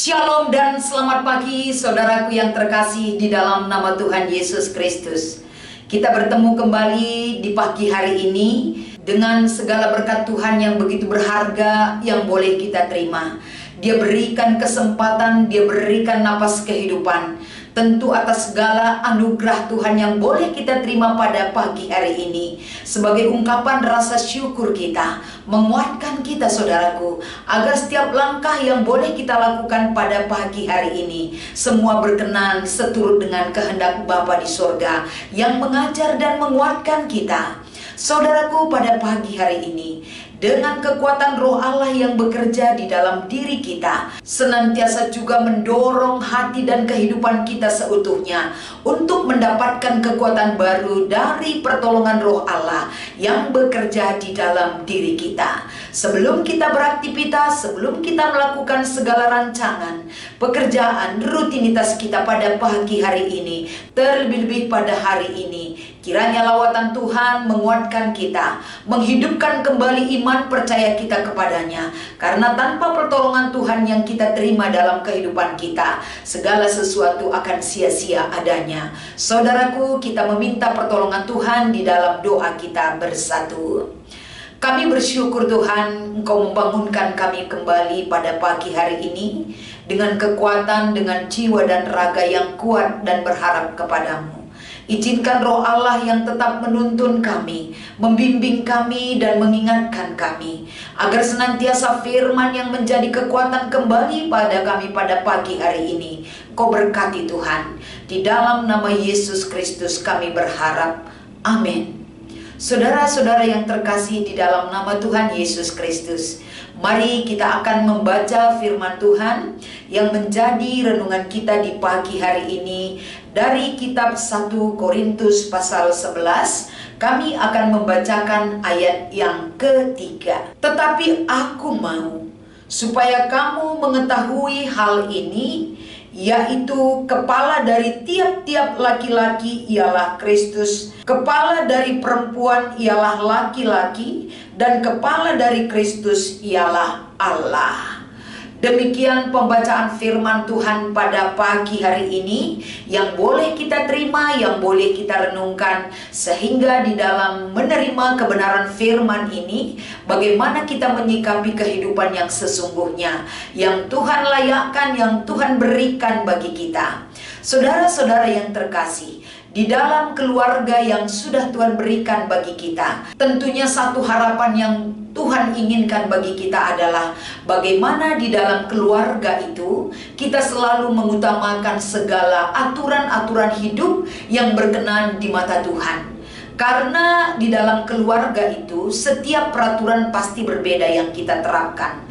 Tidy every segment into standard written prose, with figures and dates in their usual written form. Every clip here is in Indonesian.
Shalom dan selamat pagi saudaraku yang terkasih di dalam nama Tuhan Yesus Kristus. Kita bertemu kembali di pagi hari ini dengan segala berkat Tuhan yang begitu berharga yang boleh kita terima. Dia berikan kesempatan, Dia berikan napas kehidupan. Tentu atas segala anugerah Tuhan yang boleh kita terima pada pagi hari ini, sebagai ungkapan rasa syukur kita, menguatkan kita saudaraku, agar setiap langkah yang boleh kita lakukan pada pagi hari ini, semua berkenan seturut dengan kehendak Bapa di sorga, yang mengajar dan menguatkan kita. Saudaraku, pada pagi hari ini, dengan kekuatan Roh Allah yang bekerja di dalam diri kita, senantiasa juga mendorong hati dan kehidupan kita seutuhnya untuk mendapatkan kekuatan baru dari pertolongan Roh Allah yang bekerja di dalam diri kita. Sebelum kita beraktivitas, sebelum kita melakukan segala rancangan, pekerjaan, rutinitas kita pada pagi hari ini, terlebih-lebih pada hari ini, kiranya lawatan Tuhan menguatkan kita, menghidupkan kembali iman percaya kita kepadanya. Karena tanpa pertolongan Tuhan yang kita terima dalam kehidupan kita, segala sesuatu akan sia-sia adanya. Saudaraku, kita meminta pertolongan Tuhan di dalam doa kita bersatu. Kami bersyukur Tuhan, Engkau membangunkan kami kembali pada pagi hari ini dengan kekuatan, dengan jiwa dan raga yang kuat dan berharap kepadamu. Izinkan Roh Allah yang tetap menuntun kami, membimbing kami dan mengingatkan kami, agar senantiasa firman yang menjadi kekuatan kembali pada kami pada pagi hari ini. Kau berkati Tuhan, di dalam nama Yesus Kristus kami berharap. Amin. Saudara-saudara yang terkasih di dalam nama Tuhan Yesus Kristus, mari kita akan membaca firman Tuhan yang menjadi renungan kita di pagi hari ini dari kitab 1 Korintus pasal 11. Kami akan membacakan ayat yang ketiga. Tetapi aku mau supaya kamu mengetahui hal ini, yaitu kepala dari tiap-tiap laki-laki ialah Kristus, kepala dari perempuan ialah laki-laki, dan kepala dari Kristus ialah Allah. Demikian pembacaan firman Tuhan pada pagi hari ini yang boleh kita terima, yang boleh kita renungkan, sehingga di dalam menerima kebenaran firman ini, bagaimana kita menyikapi kehidupan yang sesungguhnya, yang Tuhan layakkan, yang Tuhan berikan bagi kita. Saudara-saudara yang terkasih, di dalam keluarga yang sudah Tuhan berikan bagi kita, tentunya satu harapan yang Tuhan inginkan bagi kita adalah bagaimana di dalam keluarga itu kita selalu mengutamakan segala aturan-aturan hidup yang berkenan di mata Tuhan. Karena di dalam keluarga itu setiap peraturan pasti berbeda yang kita terapkan.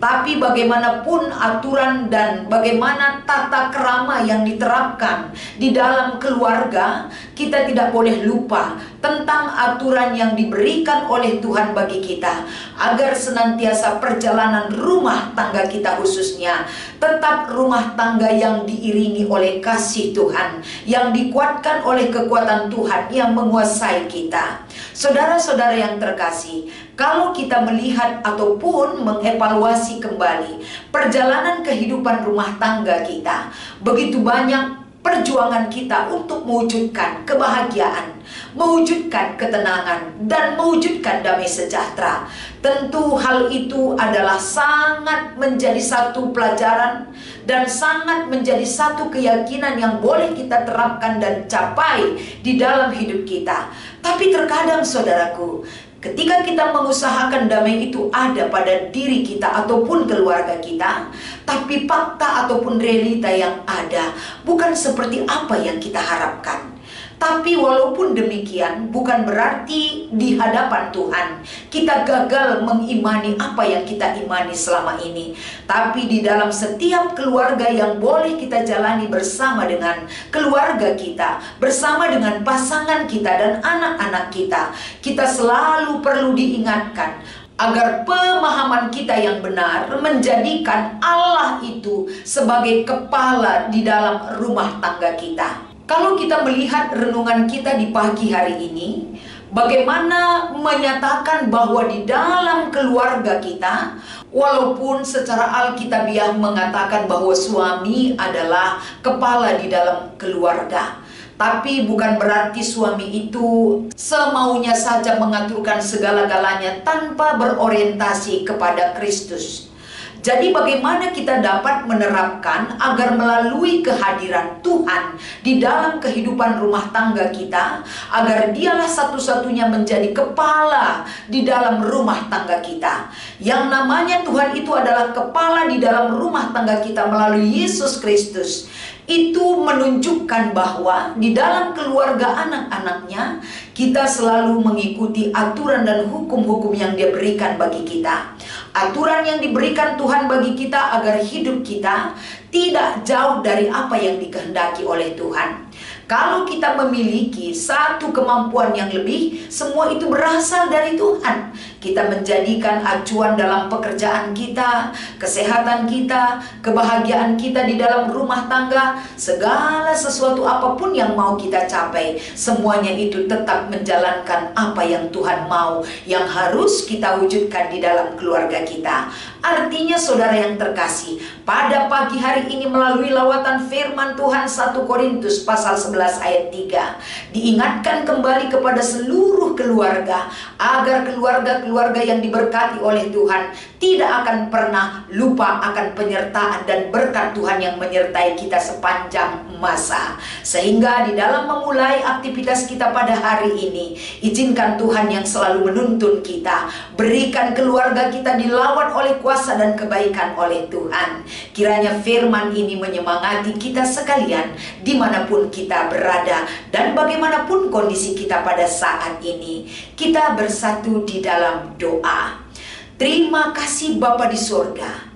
Tapi bagaimanapun aturan dan bagaimana tata krama yang diterapkan di dalam keluarga, kita tidak boleh lupa tentang aturan yang diberikan oleh Tuhan bagi kita, agar senantiasa perjalanan rumah tangga kita khususnya tetap rumah tangga yang diiringi oleh kasih Tuhan, yang dikuatkan oleh kekuatan Tuhan yang menguasai kita. Saudara-saudara yang terkasih, kalau kita melihat ataupun mengevaluasi kembali perjalanan kehidupan rumah tangga kita, begitu banyak perjuangan kita untuk mewujudkan kebahagiaan, mewujudkan ketenangan, dan mewujudkan damai sejahtera. Tentu hal itu adalah sangat menjadi satu pelajaran dan sangat menjadi satu keyakinan yang boleh kita terapkan dan capai di dalam hidup kita. Tapi terkadang saudaraku, ketika kita mengusahakan damai itu ada pada diri kita ataupun keluarga kita, tapi fakta ataupun realita yang ada bukan seperti apa yang kita harapkan. Tapi walaupun demikian, bukan berarti di hadapan Tuhan kita gagal mengimani apa yang kita imani selama ini. Tapi di dalam setiap keluarga yang boleh kita jalani bersama dengan keluarga kita, bersama dengan pasangan kita dan anak-anak kita, kita selalu perlu diingatkan agar pemahaman kita yang benar menjadikan Allah itu sebagai kepala di dalam rumah tangga kita. Kalau kita melihat renungan kita di pagi hari ini, Bagaimana menyatakan bahwa di dalam keluarga kita, walaupun secara alkitabiah mengatakan bahwa suami adalah kepala di dalam keluarga, tapi bukan berarti suami itu semaunya saja mengaturkan segala-galanya tanpa berorientasi kepada Kristus. Jadi bagaimana kita dapat menerapkan agar melalui kehadiran Tuhan di dalam kehidupan rumah tangga kita, agar dialah satu-satunya menjadi kepala di dalam rumah tangga kita. Yang namanya Tuhan itu adalah kepala di dalam rumah tangga kita melalui Yesus Kristus. Itu menunjukkan bahwa di dalam keluarga anak-anaknya kita selalu mengikuti aturan dan hukum-hukum yang Dia berikan bagi kita. Aturan yang diberikan Tuhan bagi kita agar hidup kita tidak jauh dari apa yang dikehendaki oleh Tuhan. Kalau kita memiliki satu kemampuan yang lebih, semua itu berasal dari Tuhan. Kita menjadikan acuan dalam pekerjaan kita, kesehatan kita, kebahagiaan kita di dalam rumah tangga, segala sesuatu apapun yang mau kita capai, semuanya itu tetap menjalankan apa yang Tuhan mau, yang harus kita wujudkan di dalam keluarga kita. Artinya saudara yang terkasih, pada pagi hari ini melalui lawatan firman Tuhan 1 Korintus pasal 11 ayat 3, diingatkan kembali kepada seluruh keluarga, agar keluarga-keluarga yang diberkati oleh Tuhan tidak akan pernah lupa akan penyertaan dan berkat Tuhan yang menyertai kita sepanjang masa. Sehingga di dalam memulai aktivitas kita pada hari ini, izinkan Tuhan yang selalu menuntun kita, berikan keluarga kita dilawat oleh kuasa dan kebaikan oleh Tuhan. Kiranya firman ini menyemangati kita sekalian dimanapun kita berada dan bagaimanapun kondisi kita pada saat ini. Kita bersatu di dalam doa. Terima kasih Bapa di surga,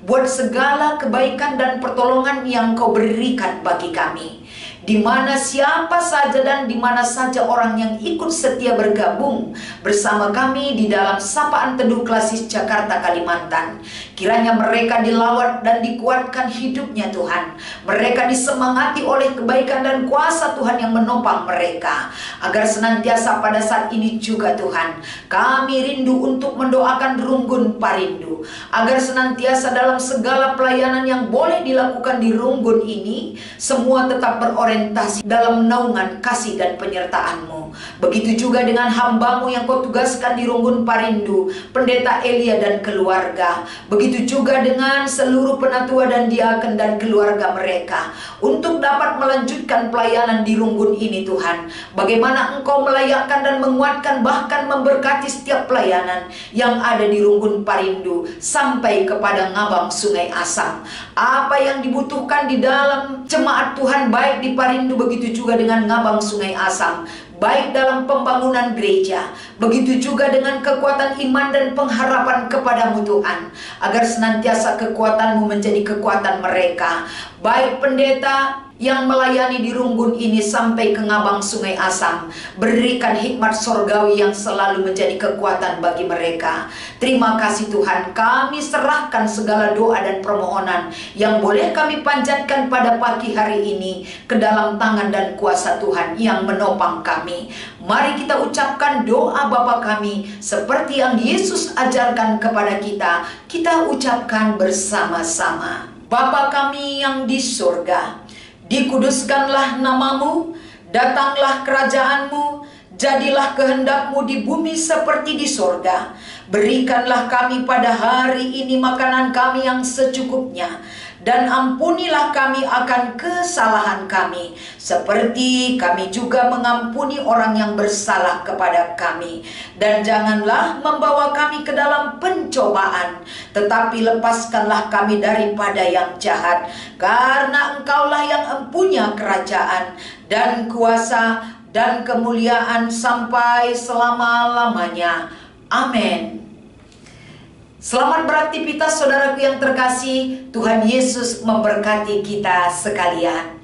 buat segala kebaikan dan pertolongan yang Kau berikan bagi kami. Di mana siapa saja dan di mana saja orang yang ikut setia bergabung bersama kami di dalam Sapaan Teduh Klasis Jakarta Kalimantan, kiranya mereka dilawat dan dikuatkan hidupnya Tuhan. Mereka disemangati oleh kebaikan dan kuasa Tuhan yang menopang mereka, agar senantiasa pada saat ini juga Tuhan, kami rindu untuk mendoakan Runggun Parindu, agar senantiasa dalam segala pelayanan yang boleh dilakukan di Runggun ini, semua tetap berorientasi dalam naungan kasih dan penyertaan-Mu. Begitu juga dengan hamba-Mu yang Kau tugaskan di Runggun Parindu, Pendeta Elia dan keluarga. Begitu juga dengan seluruh penatua dan diaken dan keluarga mereka, untuk dapat melanjutkan pelayanan di Runggun ini Tuhan. Bagaimana Engkau melayakkan dan menguatkan, bahkan memberkati setiap pelayanan yang ada di Runggun Parindu sampai kepada Ngabang Sungai Asam. Apa yang dibutuhkan di dalam jemaat Tuhan, baik di Parindu begitu juga dengan Ngabang Sungai Asam, baik dalam pembangunan gereja, begitu juga dengan kekuatan iman dan pengharapan kepadamu Tuhan, agar senantiasa kekuatan-Mu menjadi kekuatan mereka, baik pendeta yang melayani di Runggun ini sampai ke Ngabang Sungai Asam. Berikan hikmat sorgawi yang selalu menjadi kekuatan bagi mereka. Terima kasih Tuhan, kami serahkan segala doa dan permohonan yang boleh kami panjatkan pada pagi hari ini ke dalam tangan dan kuasa Tuhan yang menopang kami. Mari kita ucapkan doa Bapa kami seperti yang Yesus ajarkan kepada kita. Kita ucapkan bersama-sama. Bapa kami yang di surga, dikuduskanlah namamu, datanglah kerajaan-Mu, jadilah kehendak-Mu di bumi seperti di sorga. Berikanlah kami pada hari ini makanan kami yang secukupnya, dan ampunilah kami akan kesalahan kami, seperti kami juga mengampuni orang yang bersalah kepada kami. Dan janganlah membawa kami ke dalam pencobaan, tetapi lepaskanlah kami daripada yang jahat. Karena Engkaulah yang empunya kerajaan dan kuasa dan kemuliaan sampai selama-lamanya. Amin. Selamat beraktivitas saudaraku yang terkasih. Tuhan Yesus memberkati kita sekalian.